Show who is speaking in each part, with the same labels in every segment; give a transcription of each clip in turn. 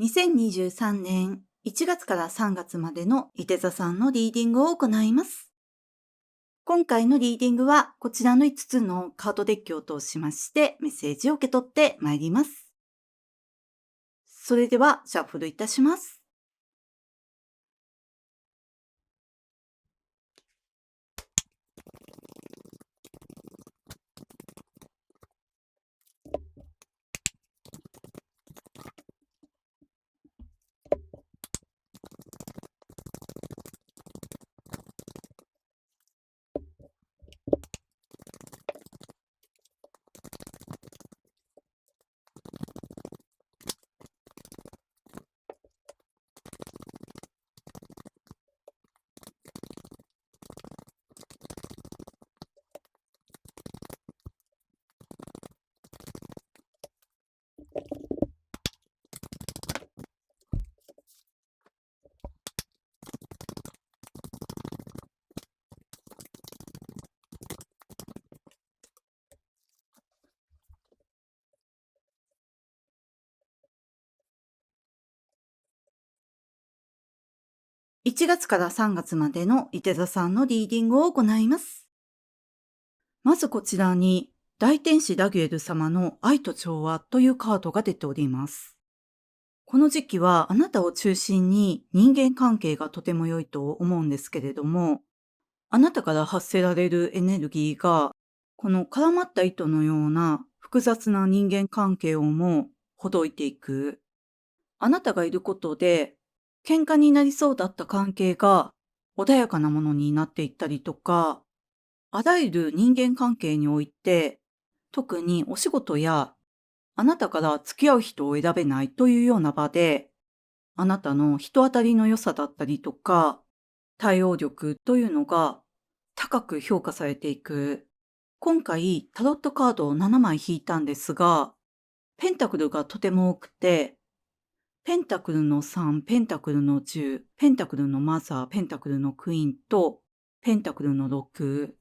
Speaker 1: 2023年1月から3月までのいて座さんのリーディングを行います。今回のリーディングはこちらの5つのカードデッキを通しましてメッセージを受け取ってまいります。それではシャッフルいたします。1月から3月までのいて座さんのリーディングを行います。まずこちらに大天使ラギュエル様の愛と調和というカードが出ております。この時期はあなたを中心に人間関係がとても良いと思うんですけれども、あなたから発せられるエネルギーが、この絡まった糸のような複雑な人間関係をもほどいていく。あなたがいることで、喧嘩になりそうだった関係が穏やかなものになっていったりとか、あらゆる人間関係において、特にお仕事やあなたから付き合う人を選べないというような場で、あなたの人当たりの良さだったりとか、対応力というのが高く評価されていく。今回タロットカードを7枚引いたんですが、ペンタクルがとても多くて、ペンタクルの3、ペンタクルの10、ペンタクルのマザー、ペンタクルのクイーンと、ペンタクルの6。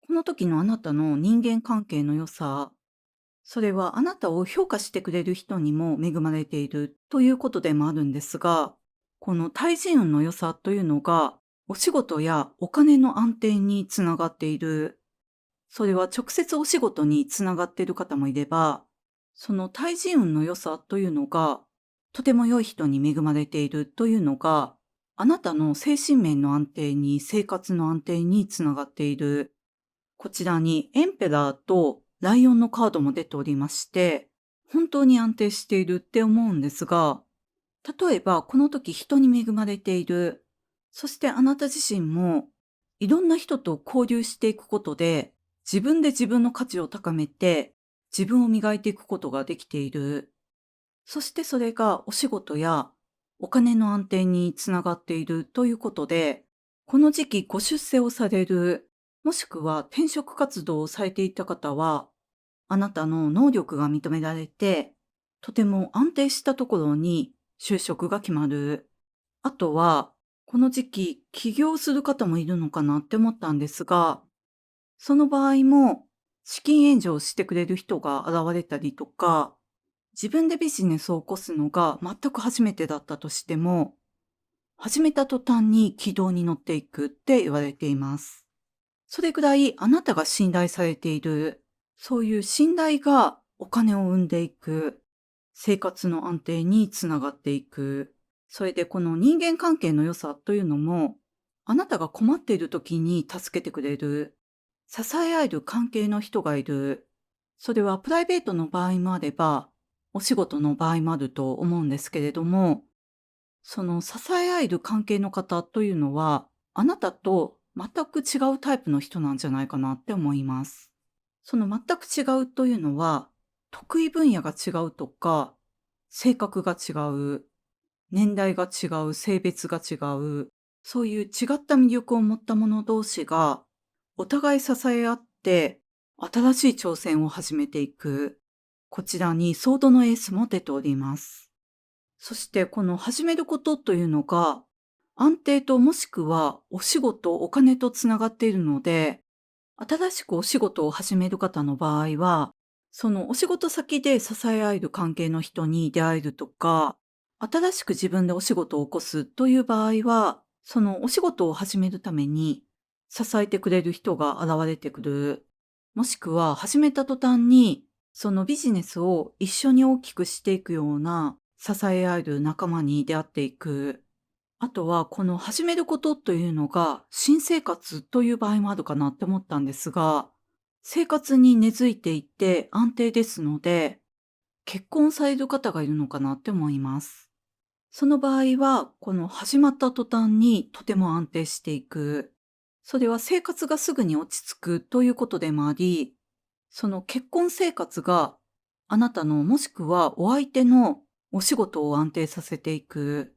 Speaker 1: この時のあなたの人間関係の良さ、それはあなたを評価してくれる人にも恵まれているということでもあるんですが、この対人運の良さというのが、お仕事やお金の安定につながっている。それは直接お仕事につながっている方もいれば、その対人運の良さというのが、とても良い人に恵まれているというのが、あなたの精神面の安定に、生活の安定につながっている。こちらにエンペラーとライオンのカードも出ておりまして、本当に安定しているって思うんですが、例えばこの時人に恵まれている、そしてあなた自身もいろんな人と交流していくことで、自分で自分の価値を高めて、自分を磨いていくことができている。そしてそれがお仕事やお金の安定につながっているということで、この時期ご出世をされる、もしくは転職活動をされていた方は、あなたの能力が認められて、とても安定したところに就職が決まる。あとは、この時期起業する方もいるのかなって思ったんですが、その場合も資金援助をしてくれる人が現れたりとか、自分でビジネスを起こすのが全く初めてだったとしても、始めた途端に軌道に乗っていくって言われています。それぐらいあなたが信頼されている、そういう信頼がお金を生んでいく、生活の安定につながっていく。それでこの人間関係の良さというのも、あなたが困っている時に助けてくれる、支え合える関係の人がいる。それはプライベートの場合もあれば、お仕事の場合もあると思うんですけれども、その支え合える関係の方というのは、あなたと全く違うタイプの人なんじゃないかなって思います。その全く違うというのは、得意分野が違うとか、性格が違う、年代が違う、性別が違う、そういう違った魅力を持った者同士が、お互い支え合って、新しい挑戦を始めていく。こちらにソードのエースも出ております。そしてこの始めることというのが、安定ともしくはお仕事、お金とつながっているので、新しくお仕事を始める方の場合は、そのお仕事先で支え合える関係の人に出会えるとか、新しく自分でお仕事を起こすという場合は、そのお仕事を始めるために支えてくれる人が現れてくる。もしくは始めた途端にそのビジネスを一緒に大きくしていくような支え合える仲間に出会っていく。あとはこの始めることというのが新生活という場合もあるかなって思ったんですが、生活に根付いていて安定ですので、結婚される方がいるのかなって思います。その場合は、この始まった途端にとても安定していく。それは生活がすぐに落ち着くということでもあり、その結婚生活があなたのもしくはお相手のお仕事を安定させていく。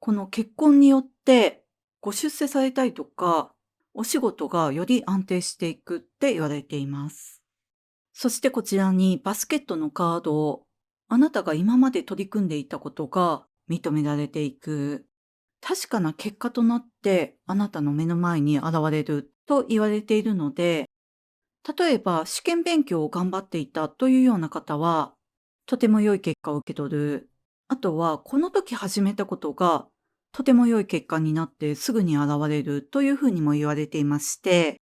Speaker 1: この結婚によってご出世されたりとか、お仕事がより安定していくって言われています。そしてこちらにバスケットのカードを、あなたが今まで取り組んでいたことが認められていく。確かな結果となってあなたの目の前に現れると言われているので、例えば試験勉強を頑張っていたというような方は、とても良い結果を受け取る。あとはこの時始めたことがとても良い結果になってすぐに現れるというふうにも言われていまして、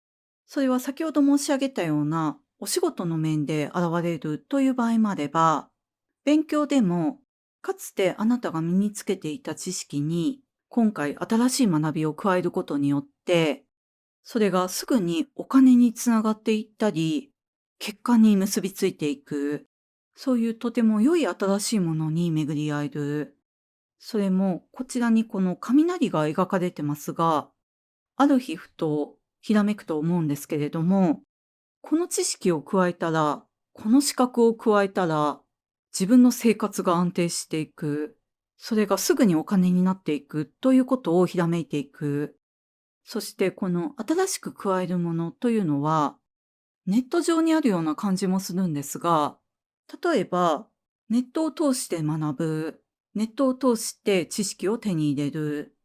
Speaker 1: それは先ほど申し上げたようなお仕事の面で現れるという場合もあれば、勉強でもかつてあなたが身につけていた知識に今回新しい学びを加えることによって、それがすぐにお金につながっていったり、結果に結びついていく。そういうとても良い新しいものに巡り合える。それもこちらにこの雷が描かれてますが、ある日ふとひらめくと思うんですけれども、この知識を加えたら、この資格を加えたら、自分の生活が安定していく。それがすぐにお金になっていくということをひらめいていく。そしてこの新しく加えるものというのは、ネット上にあるような感じもするんですが、例えば、ネットを通して学ぶ、ネットを通して知識を手に入れる、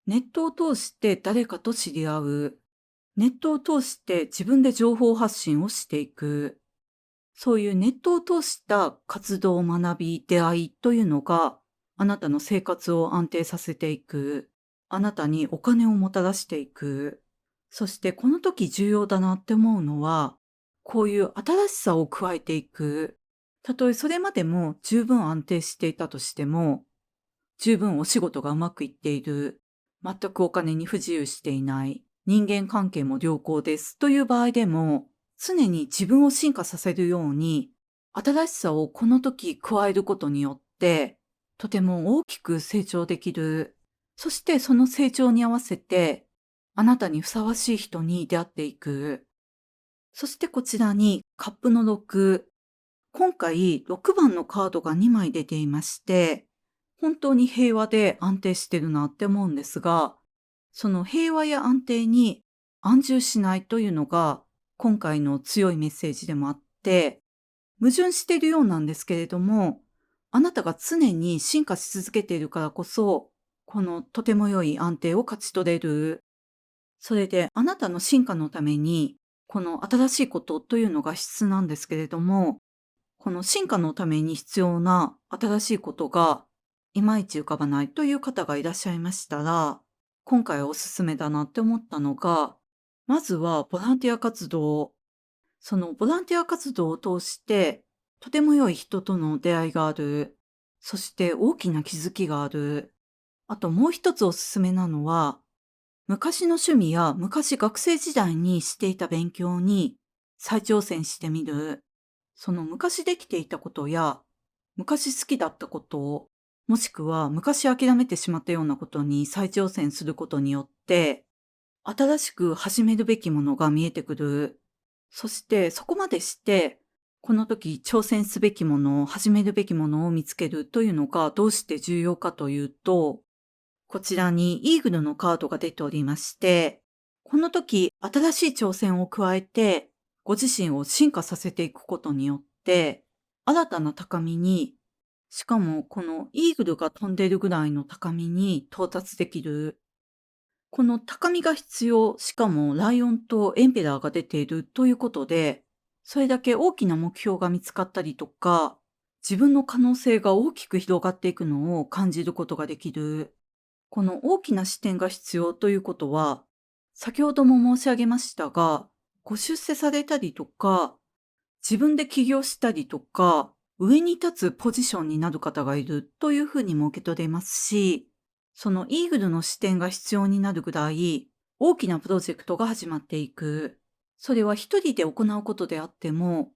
Speaker 1: ネットを通して誰かと知り合う、ネットを通して自分で情報発信をしていく、そういうネットを通した活動、学び、出会いというのが、あなたの生活を安定させていく。あなたにお金をもたらしていく。そしてこの時重要だなって思うのは、こういう新しさを加えていく。たとえそれまでも十分安定していたとしても、十分お仕事がうまくいっている。全くお金に不自由していない。人間関係も良好ですという場合でも、常に自分を進化させるように、新しさをこの時加えることによって、とても大きく成長できる。そしてその成長に合わせて、あなたにふさわしい人に出会っていく。そしてこちらにカップの6。今回6番のカードが2枚出ていまして、本当に平和で安定してるなって思うんですが、その平和や安定に安住しないというのが今回の強いメッセージでもあって、矛盾しているようなんですけれども、あなたが常に進化し続けているからこそ、このとても良い安定を勝ち取れる。それであなたの進化のために、この新しいことというのが必須なんですけれども、この進化のために必要な新しいことがいまいち浮かばないという方がいらっしゃいましたら、今回おすすめだなって思ったのが、まずはボランティア活動。そのボランティア活動を通して、とても良い人との出会いがある。そして大きな気づきがある。あともう一つおすすめなのは、昔の趣味や昔学生時代にしていた勉強に再挑戦してみる。その昔できていたことや、昔好きだったことを、もしくは昔諦めてしまったようなことに再挑戦することによって、新しく始めるべきものが見えてくる。そしてそこまでして、この時挑戦すべきものを始めるべきものを見つけるというのがどうして重要かというと、こちらにイーグルのカードが出ておりまして、この時新しい挑戦を加えて、ご自身を進化させていくことによって、新たな高みに、しかもこのイーグルが飛んでいるぐらいの高みに到達できる。この高みが必要、しかもライオンとエンペラーが出ているということで、それだけ大きな目標が見つかったりとか、自分の可能性が大きく広がっていくのを感じることができる。この大きな視点が必要ということは、先ほども申し上げましたが、ご出世されたりとか、自分で起業したりとか、上に立つポジションになる方がいるというふうにも受け取れますし、そのイーグルの視点が必要になるぐらい大きなプロジェクトが始まっていく。それは一人で行うことであっても、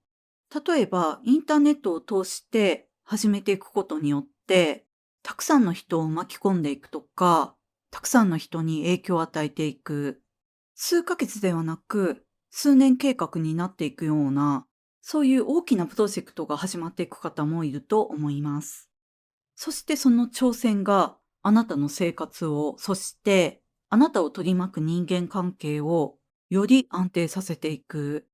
Speaker 1: 例えばインターネットを通して始めていくことによって、たくさんの人を巻き込んでいくとか、たくさんの人に影響を与えていく。数ヶ月ではなく、数年計画になっていくような、そういう大きなプロジェクトが始まっていく方もいると思います。そしてその挑戦があなたの生活を、そしてあなたを取り巻く人間関係をより安定させていく。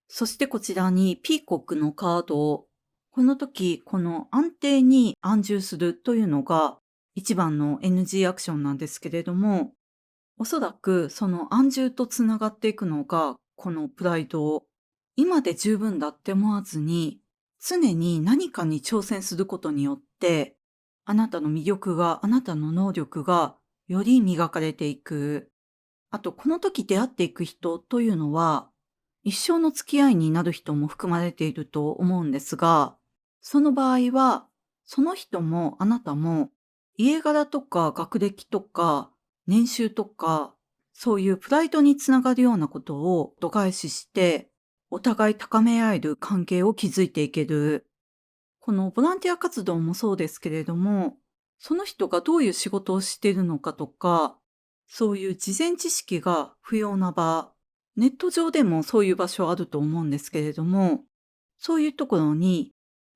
Speaker 1: そしてこちらにピーコックのカードを、この時この安定に安住するというのが一番の NG アクションなんですけれども、おそらくその安住とつながっていくのがこのプライド。今で十分だって思わずに、常に何かに挑戦することによって、あなたの魅力が、あなたの能力がより磨かれていく。あと、この時出会っていく人というのは、一生の付き合いになる人も含まれていると思うんですが、その場合は、その人もあなたも、家柄とか学歴とか年収とか、そういうプライドにつながるようなことを度外視して、お互い高め合える関係を築いていける。このボランティア活動もそうですけれども、その人がどういう仕事をしているのかとか、そういう事前知識が不要な場、ネット上でもそういう場所あると思うんですけれども、そういうところに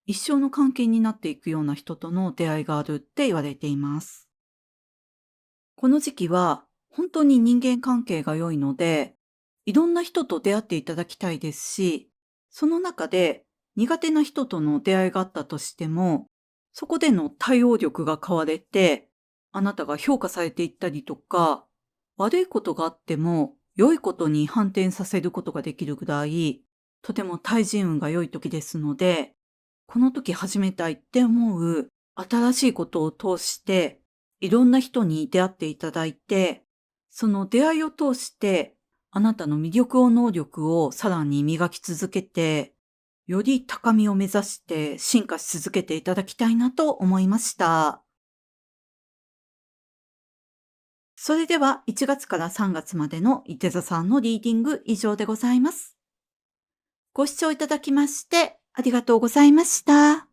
Speaker 1: 一生の関係になっていくような人との出会いがあるって言われています。この時期は本当に人間関係が良いので、いろんな人と出会っていただきたいですし、その中で苦手な人との出会いがあったとしても、そこでの対応力が買われて、あなたが評価されていったりとか、悪いことがあっても良いことに反転させることができるぐらい、とても対人運が良い時ですので、この時始めたいって思う新しいことを通して、いろんな人に出会っていただいて、その出会いを通して、あなたの魅力能力をさらに磨き続けて、より高みを目指して進化し続けていただきたいなと思いました。それでは1月から3月までの伊手座さんのリーディング以上でございます。ご視聴いただきましてありがとうございました。